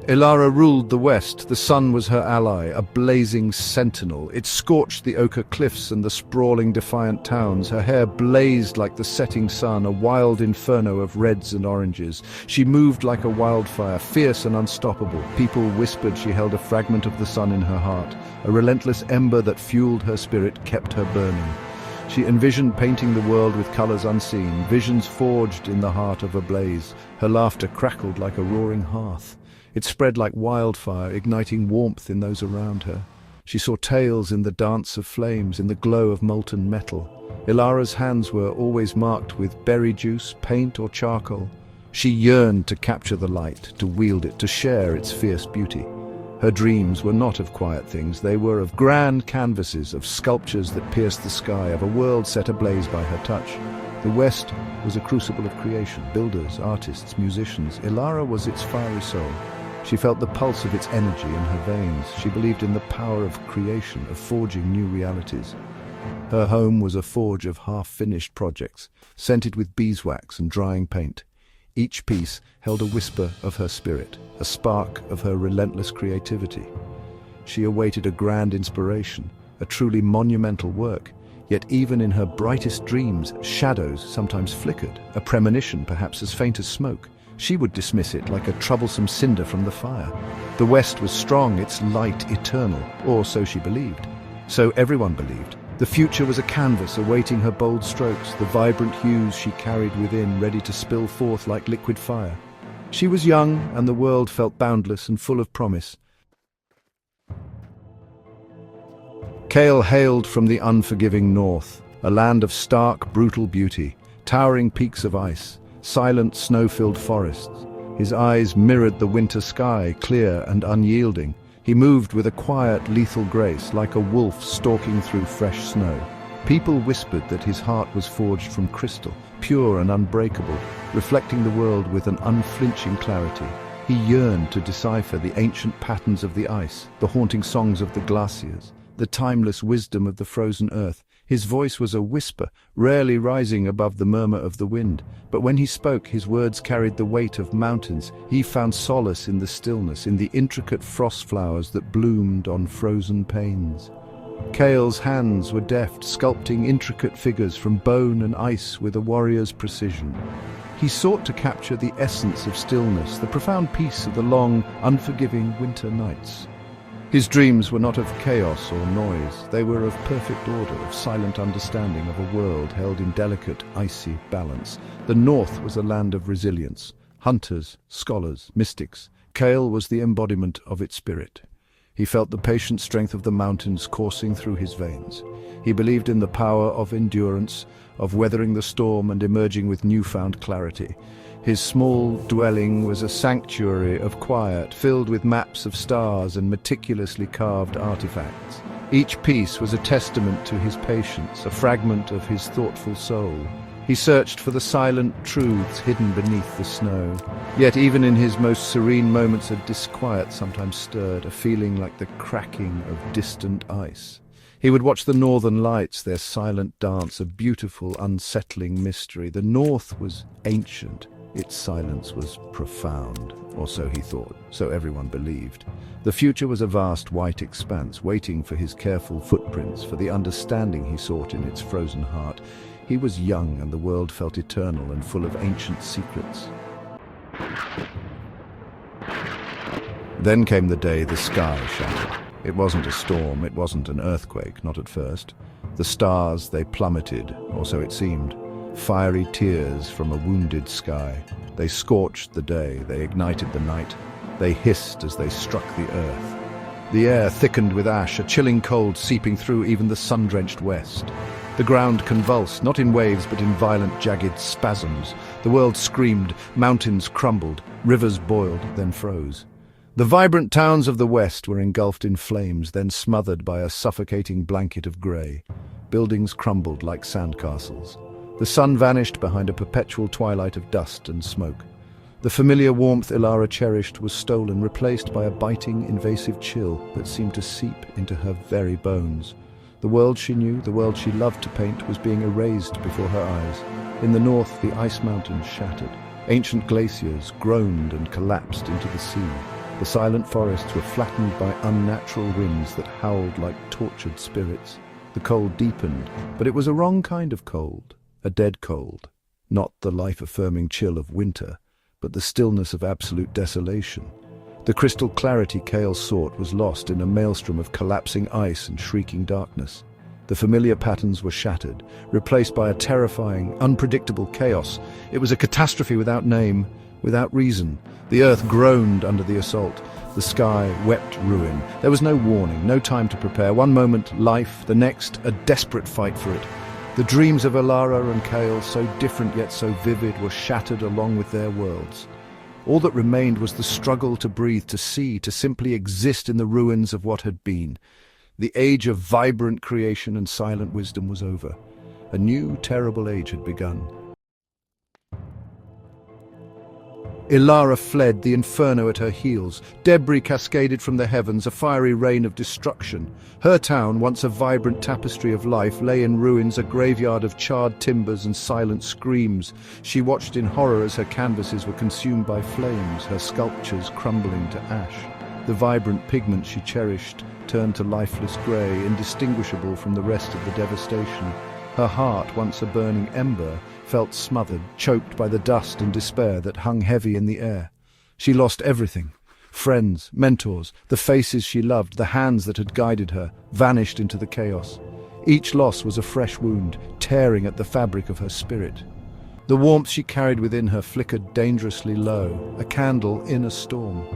Ilara ruled the west. The sun was her ally, a blazing sentinel. It scorched the ochre cliffs and the sprawling, defiant towns. Her hair blazed like the setting sun, a wild inferno of reds and oranges. She moved like a wildfire, fierce and unstoppable. People whispered she held a fragment of the sun in her heart. A relentless ember that fueled her spirit kept her burning. She envisioned painting the world with colors unseen, visions forged in the heart of a blaze. Her laughter crackled like a roaring hearth. It spread like wildfire, igniting warmth in those around her. She saw tales in the dance of flames, in the glow of molten metal. Ilara's hands were always marked with berry juice, paint, or charcoal. She yearned to capture the light, to wield it, to share its fierce beauty. Her dreams were not of quiet things. They were of grand canvases, of sculptures that pierced the sky, of a world set ablaze by her touch. The West was a crucible of creation, builders, artists, musicians. Ilara was its fiery soul. She felt the pulse of its energy in her veins. She believed in the power of creation, of forging new realities. Her home was a forge of half-finished projects, scented with beeswax and drying paint. Each piece held a whisper of her spirit, a spark of her relentless creativity. She awaited a grand inspiration, a truly monumental work. Yet even in her brightest dreams, shadows sometimes flickered, a premonition perhaps as faint as smoke. She would dismiss it like a troublesome cinder from the fire. The West was strong, its light eternal, or so she believed. So everyone believed. The future was a canvas awaiting her bold strokes, the vibrant hues she carried within, ready to spill forth like liquid fire. She was young, and the world felt boundless and full of promise. Kale hailed from the unforgiving north, a land of stark, brutal beauty, towering peaks of ice, silent, snow-filled forests. His eyes mirrored the winter sky, clear and unyielding. He moved with a quiet, lethal grace, like a wolf stalking through fresh snow. People whispered that his heart was forged from crystal, pure and unbreakable, reflecting the world with an unflinching clarity. He yearned to decipher the ancient patterns of the ice, the haunting songs of the glaciers, the timeless wisdom of the frozen earth. His voice was a whisper, rarely rising above the murmur of the wind. But when he spoke, his words carried the weight of mountains. He found solace in the stillness, in the intricate frost flowers that bloomed on frozen panes. Kale's hands were deft, sculpting intricate figures from bone and ice with a warrior's precision. He sought to capture the essence of stillness, the profound peace of the long, unforgiving winter nights. His dreams were not of chaos or noise. They were of perfect order, of silent understanding of a world held in delicate, icy balance. The North was a land of resilience. Hunters, scholars, mystics. Kale was the embodiment of its spirit. He felt the patient strength of the mountains coursing through his veins. He believed in the power of endurance, of weathering the storm and emerging with newfound clarity. His small dwelling was a sanctuary of quiet, filled with maps of stars and meticulously carved artifacts. Each piece was a testament to his patience, a fragment of his thoughtful soul. He searched for the silent truths hidden beneath the snow. Yet even in his most serene moments, a disquiet sometimes stirred, a feeling like the cracking of distant ice. He would watch the northern lights, their silent dance, a beautiful, unsettling mystery. The North was ancient. Its silence was profound, or so he thought, so everyone believed. The future was a vast white expanse, waiting for his careful footprints, for the understanding he sought in its frozen heart. He was young, and the world felt eternal and full of ancient secrets. Then came the day the sky shattered. It wasn't a storm, it wasn't an earthquake, not at first. The stars, they plummeted, or so it seemed. Fiery tears from a wounded sky. They scorched the day, they ignited the night. They hissed as they struck the earth. The air thickened with ash, a chilling cold seeping through even the sun-drenched west. The ground convulsed, not in waves but in violent, jagged spasms. The world screamed, mountains crumbled, rivers boiled, then froze. The vibrant towns of the west were engulfed in flames, then smothered by a suffocating blanket of grey. Buildings crumbled like sandcastles. The sun vanished behind a perpetual twilight of dust and smoke. The familiar warmth Ilara cherished was stolen, replaced by a biting, invasive chill that seemed to seep into her very bones. The world she knew, the world she loved to paint, was being erased before her eyes. In the north, the ice mountains shattered. Ancient glaciers groaned and collapsed into the sea. The silent forests were flattened by unnatural winds that howled like tortured spirits. The cold deepened, but it was a wrong kind of cold, a dead cold. Not the life-affirming chill of winter, but the stillness of absolute desolation. The crystal clarity Cale sought was lost in a maelstrom of collapsing ice and shrieking darkness. The familiar patterns were shattered, replaced by a terrifying, unpredictable chaos. It was a catastrophe without name, without reason. The earth groaned under the assault. The sky wept ruin. There was no warning, no time to prepare. One moment, life; the next, a desperate fight for it. The dreams of Elara and Cale, so different yet so vivid, were shattered along with their worlds. All that remained was the struggle to breathe, to see, to simply exist in the ruins of what had been. The age of vibrant creation and silent wisdom was over. A new, terrible age had begun. Elara fled, the inferno at her heels. Debris cascaded from the heavens, a fiery rain of destruction. Her town, once a vibrant tapestry of life, lay in ruins, a graveyard of charred timbers and silent screams. She watched in horror as her canvases were consumed by flames, her sculptures crumbling to ash. The vibrant pigment she cherished turned to lifeless grey, indistinguishable from the rest of the devastation. Her heart, once a burning ember, felt smothered, choked by the dust and despair that hung heavy in the air. She lost everything. Friends, mentors, the faces she loved, the hands that had guided her, vanished into the chaos. Each loss was a fresh wound, tearing at the fabric of her spirit. The warmth she carried within her flickered dangerously low, a candle in a storm.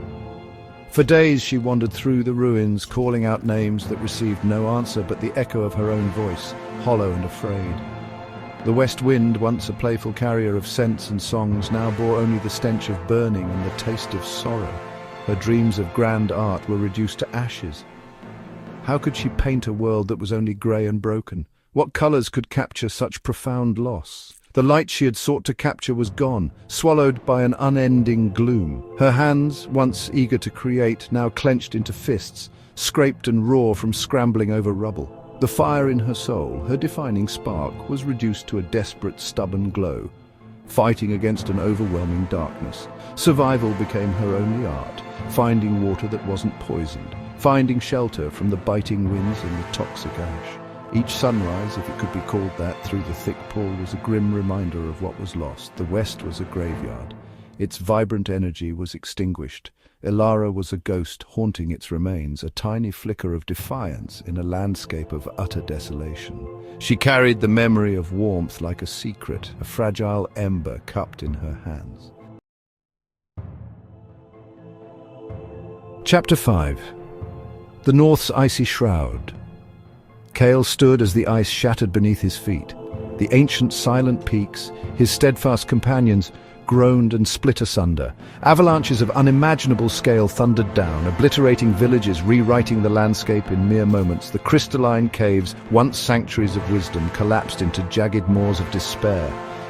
For days she wandered through the ruins, calling out names that received no answer but the echo of her own voice, hollow and afraid. The west wind, once a playful carrier of scents and songs, now bore only the stench of burning and the taste of sorrow. Her dreams of grand art were reduced to ashes. How could she paint a world that was only grey and broken? What colours could capture such profound loss? The light she had sought to capture was gone, swallowed by an unending gloom. Her hands, once eager to create, now clenched into fists, scraped and raw from scrambling over rubble. The fire in her soul, her defining spark, was reduced to a desperate, stubborn glow, fighting against an overwhelming darkness. Survival became her only art, finding water that wasn't poisoned, finding shelter from the biting winds and the toxic ash. Each sunrise, if it could be called that, through the thick pall was a grim reminder of what was lost. The west was a graveyard. Its vibrant energy was extinguished. Elara was a ghost haunting its remains, a tiny flicker of defiance in a landscape of utter desolation. She carried the memory of warmth like a secret, a fragile ember cupped in her hands. Chapter 5. The North's Icy Shroud. Cale stood as the ice shattered beneath his feet. The ancient silent peaks, his steadfast companions, groaned and split asunder. Avalanches of unimaginable scale thundered down, obliterating villages, rewriting the landscape in mere moments. The crystalline caves, once sanctuaries of wisdom, collapsed into jagged maws of despair.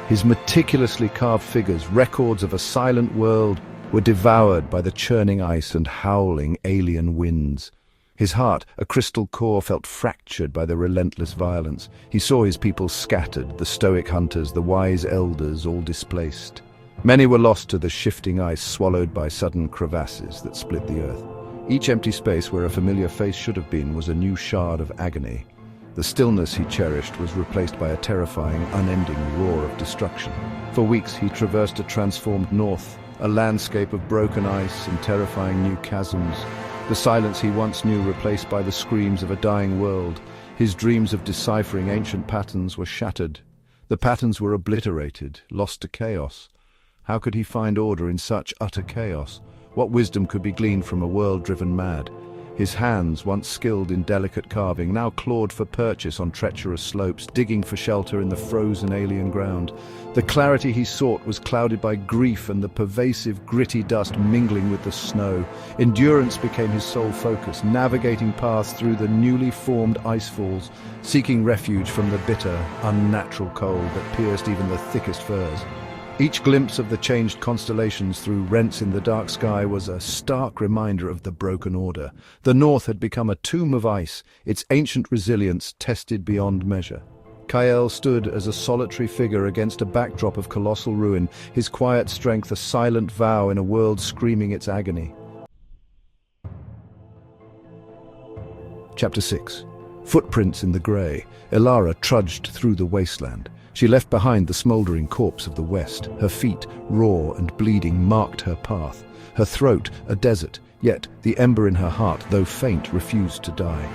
His meticulously carved figures, records of a silent world, were devoured by the churning ice and howling alien winds. His heart, a crystal core, felt fractured by the relentless violence. He saw his people scattered, the stoic hunters, the wise elders, all displaced. Many were lost to the shifting ice, swallowed by sudden crevasses that split the earth. Each empty space where a familiar face should have been was a new shard of agony. The stillness he cherished was replaced by a terrifying, unending roar of destruction. For weeks he traversed a transformed north, a landscape of broken ice and terrifying new chasms. The silence he once knew replaced by the screams of a dying world. His dreams of deciphering ancient patterns were shattered. The patterns were obliterated, lost to chaos. How could he find order in such utter chaos? What wisdom could be gleaned from a world driven mad? His hands, once skilled in delicate carving, now clawed for purchase on treacherous slopes, digging for shelter in the frozen alien ground. The clarity he sought was clouded by grief and the pervasive, gritty dust mingling with the snow. Endurance became his sole focus, navigating paths through the newly formed icefalls, seeking refuge from the bitter, unnatural cold that pierced even the thickest furs. Each glimpse of the changed constellations through rents in the dark sky was a stark reminder of the broken order. The North had become a tomb of ice, its ancient resilience tested beyond measure. Cale stood as a solitary figure against a backdrop of colossal ruin, his quiet strength a silent vow in a world screaming its agony. Chapter 6. Footprints in the grey. Elara trudged through the wasteland. She left behind the smouldering corpse of the west. Her feet, raw and bleeding, marked her path. Her throat, a desert, yet the ember in her heart, though faint, refused to die.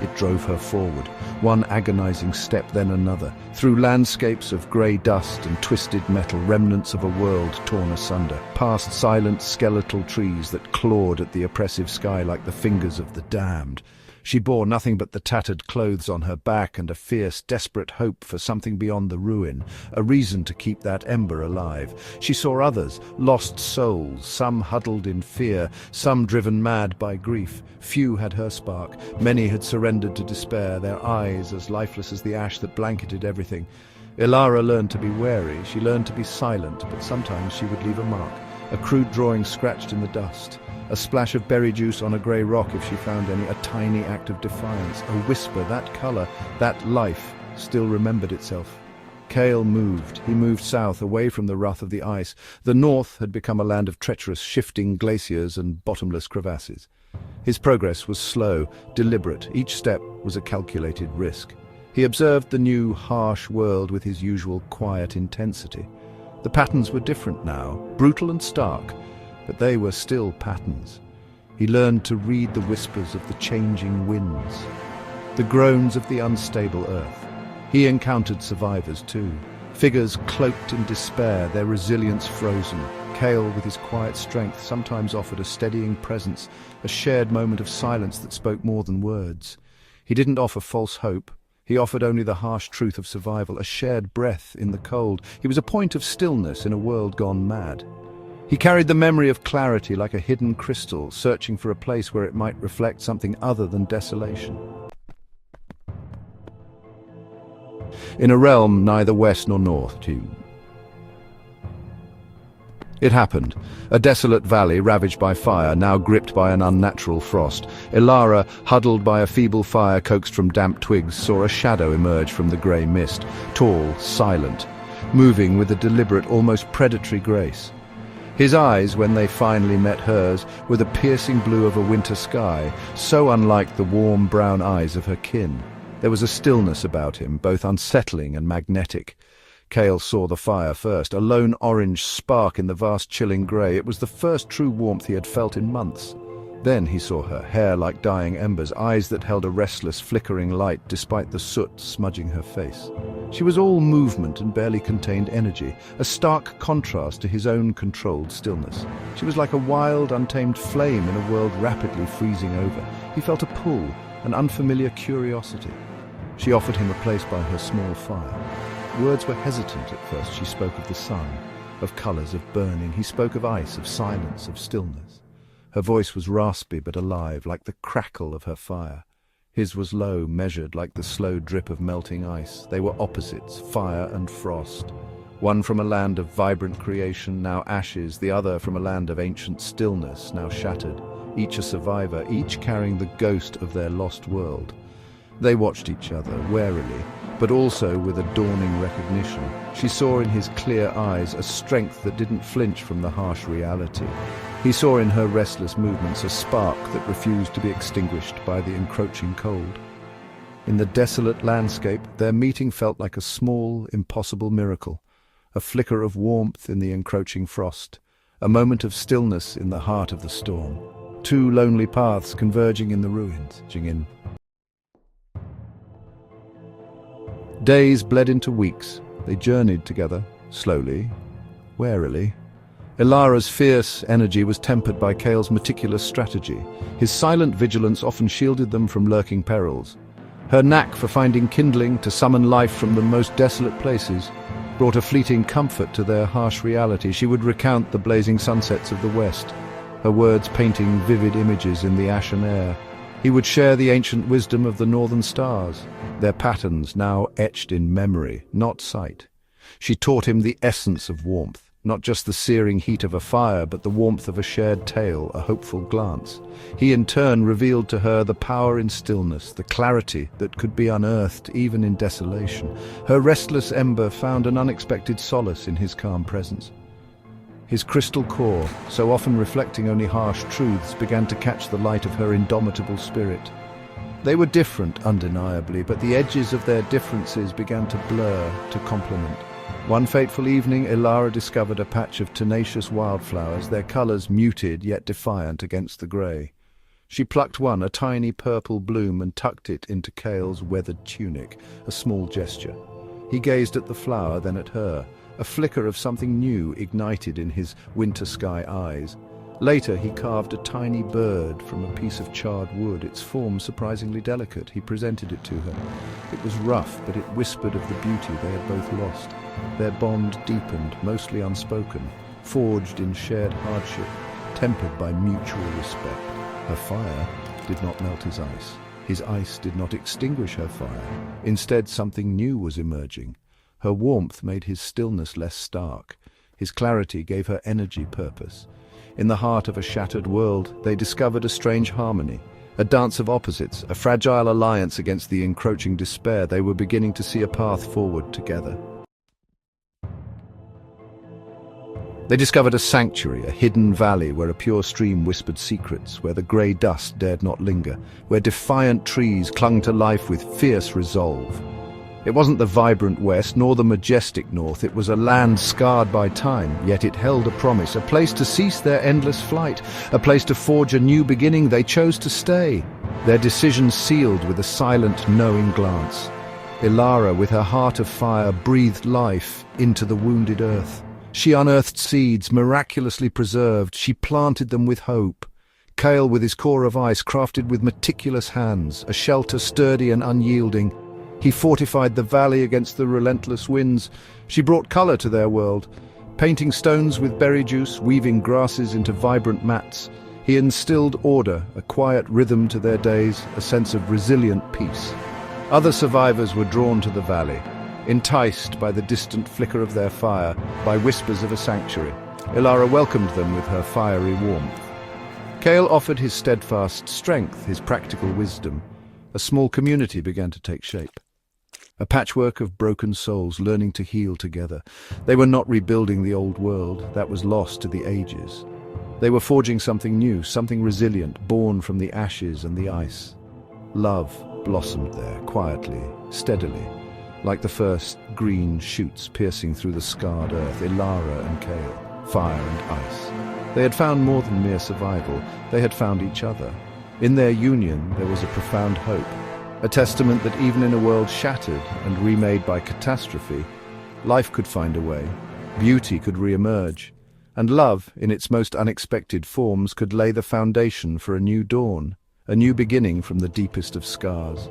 It drove her forward, one agonizing step, then another, through landscapes of grey dust and twisted metal, remnants of a world torn asunder, past silent skeletal trees that clawed at the oppressive sky like the fingers of the damned. She bore nothing but the tattered clothes on her back and a fierce, desperate hope for something beyond the ruin, a reason to keep that ember alive. She saw others, lost souls, some huddled in fear, some driven mad by grief. Few had her spark, many had surrendered to despair, their eyes as lifeless as the ash that blanketed everything. Elara learned to be wary, she learned to be silent, but sometimes she would leave a mark, a crude drawing scratched in the dust. A splash of berry juice on a grey rock if she found any, a tiny act of defiance, a whisper, that colour, that life still remembered itself. Cale moved. He moved south, away from the wrath of the ice. The north had become a land of treacherous, shifting glaciers and bottomless crevasses. His progress was slow, deliberate. Each step was a calculated risk. He observed the new, harsh world with his usual quiet intensity. The patterns were different now, brutal and stark, but they were still patterns. He learned to read the whispers of the changing winds, the groans of the unstable earth. He encountered survivors too, figures cloaked in despair, their resilience frozen. Cale, with his quiet strength, sometimes offered a steadying presence, a shared moment of silence that spoke more than words. He didn't offer false hope. He offered only the harsh truth of survival, a shared breath in the cold. He was a point of stillness in a world gone mad. He carried the memory of clarity like a hidden crystal, searching for a place where it might reflect something other than desolation. In a realm neither west nor north, it happened. A desolate valley ravaged by fire, now gripped by an unnatural frost. Elara, huddled by a feeble fire coaxed from damp twigs, saw a shadow emerge from the grey mist, tall, silent, moving with a deliberate, almost predatory grace. His eyes, when they finally met hers, were the piercing blue of a winter sky, so unlike the warm brown eyes of her kin. There was a stillness about him, both unsettling and magnetic. Cale saw the fire first, a lone orange spark in the vast chilling grey. It was the first true warmth he had felt in months. Then he saw her, hair like dying embers, eyes that held a restless, flickering light despite the soot smudging her face. She was all movement and barely contained energy, a stark contrast to his own controlled stillness. She was like a wild, untamed flame in a world rapidly freezing over. He felt a pull, an unfamiliar curiosity. She offered him a place by her small fire. Words were hesitant at first. She spoke of the sun, of colours, of burning. He spoke of ice, of silence, of stillness. Her voice was raspy but alive, like the crackle of her fire. His was low, measured, like the slow drip of melting ice. They were opposites, fire and frost. One from a land of vibrant creation, now ashes, the other from a land of ancient stillness, now shattered. Each a survivor, each carrying the ghost of their lost world. They watched each other, warily, but also with a dawning recognition. She saw in his clear eyes a strength that didn't flinch from the harsh reality. He saw in her restless movements a spark that refused to be extinguished by the encroaching cold. In the desolate landscape, their meeting felt like a small, impossible miracle, a flicker of warmth in the encroaching frost, a moment of stillness in the heart of the storm. Two lonely paths converging in the ruins. Days bled into weeks. They journeyed together, slowly, warily. Elara's fierce energy was tempered by Cale's meticulous strategy. His silent vigilance often shielded them from lurking perils. Her knack for finding kindling to summon life from the most desolate places brought a fleeting comfort to their harsh reality. She would recount the blazing sunsets of the west, her words painting vivid images in the ashen air. He would share the ancient wisdom of the northern stars, their patterns now etched in memory, not sight. She taught him the essence of warmth, not just the searing heat of a fire, but the warmth of a shared tale, a hopeful glance. He in turn revealed to her the power in stillness, the clarity that could be unearthed even in desolation. Her restless ember found an unexpected solace in his calm presence. His crystal core, so often reflecting only harsh truths, began to catch the light of her indomitable spirit. They were different, undeniably, but the edges of their differences began to blur, to complement. One fateful evening, Ilara discovered a patch of tenacious wildflowers, their colours muted yet defiant against the grey. She plucked one, a tiny purple bloom, and tucked it into Cale's weathered tunic, a small gesture. He gazed at the flower, then at her. A flicker of something new ignited in his winter sky eyes. Later, he carved a tiny bird from a piece of charred wood, its form surprisingly delicate. He presented it to her. It was rough, but it whispered of the beauty they had both lost. Their bond deepened, mostly unspoken, forged in shared hardship, tempered by mutual respect. Her fire did not melt his ice. His ice did not extinguish her fire. Instead, something new was emerging. Her warmth made his stillness less stark. His clarity gave her energy, purpose. In the heart of a shattered world, they discovered a strange harmony, a dance of opposites, a fragile alliance against the encroaching despair. They were beginning to see a path forward together. They discovered a sanctuary, a hidden valley where a pure stream whispered secrets, where the grey dust dared not linger, where defiant trees clung to life with fierce resolve. It wasn't the vibrant west, nor the majestic north. It was a land scarred by time, yet it held a promise, a place to cease their endless flight, a place to forge a new beginning. They chose to stay, their decision sealed with a silent, knowing glance. Ilara, with her heart of fire, breathed life into the wounded earth. She unearthed seeds, miraculously preserved. She planted them with hope. Cale, with his core of ice, crafted with meticulous hands, a shelter sturdy and unyielding. He fortified the valley against the relentless winds. She brought color to their world, painting stones with berry juice, weaving grasses into vibrant mats. He instilled order, a quiet rhythm to their days, a sense of resilient peace. Other survivors were drawn to the valley, enticed by the distant flicker of their fire, by whispers of a sanctuary. Ilara welcomed them with her fiery warmth. Cale offered his steadfast strength, his practical wisdom. A small community began to take shape. A patchwork of broken souls learning to heal together. They were not rebuilding the old world, that was lost to the ages. They were forging something new, something resilient, born from the ashes and the ice. Love blossomed there, quietly, steadily, like the first green shoots piercing through the scarred earth. Ilara and Cale, fire and ice. They had found more than mere survival. They had found each other. In their union, there was a profound hope, a testament that even in a world shattered and remade by catastrophe, life could find a way, beauty could re-emerge, and love, in its most unexpected forms, could lay the foundation for a new dawn, a new beginning from the deepest of scars.